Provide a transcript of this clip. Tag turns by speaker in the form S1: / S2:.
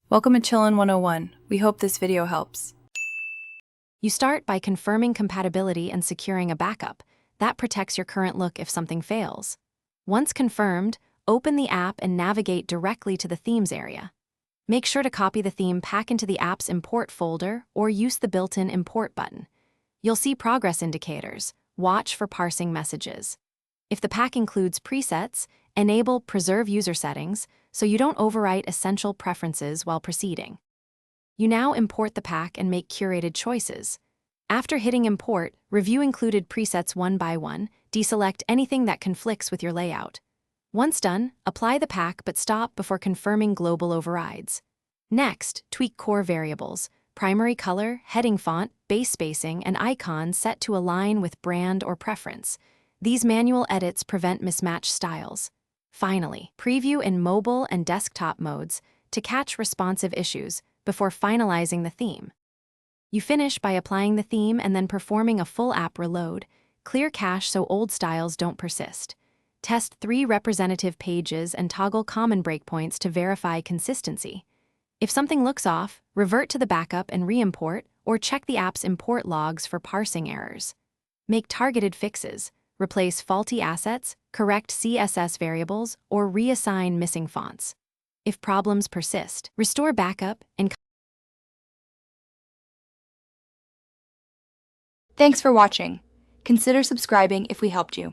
S1: Welcome to Chillin' 101. We hope this video helps.
S2: You start by confirming compatibility and securing a backup. That protects your current look if something fails. Once confirmed, open the app and navigate directly to the Themes area. Make sure to copy the theme pack into the app's Import folder or use the built-in Import button. You'll see progress indicators. Watch for parsing messages. If the pack includes presets, enable Preserve User Settings so you don't overwrite essential preferences while proceeding. You now import the pack and make curated choices. After hitting Import, review included presets one by one, deselect anything that conflicts with your layout. Once done, apply the pack but stop before confirming global overrides. Next, tweak core variables, primary color, heading font, base spacing, and icons set to align with brand or preference. These manual edits prevent mismatched styles. Finally, preview in mobile and desktop modes to catch responsive issues before finalizing the theme. You finish by applying the theme and then performing a full app reload. Clear cache so old styles don't persist. Test 3 representative pages and toggle common breakpoints to verify consistency. If something looks off, revert to the backup and re-import, or check the app's import logs for parsing errors. Make targeted fixes. Replace faulty assets, correct CSS variables, or reassign missing fonts. If problems persist, restore backup and
S3: Thanks for watching. Consider subscribing if we helped you.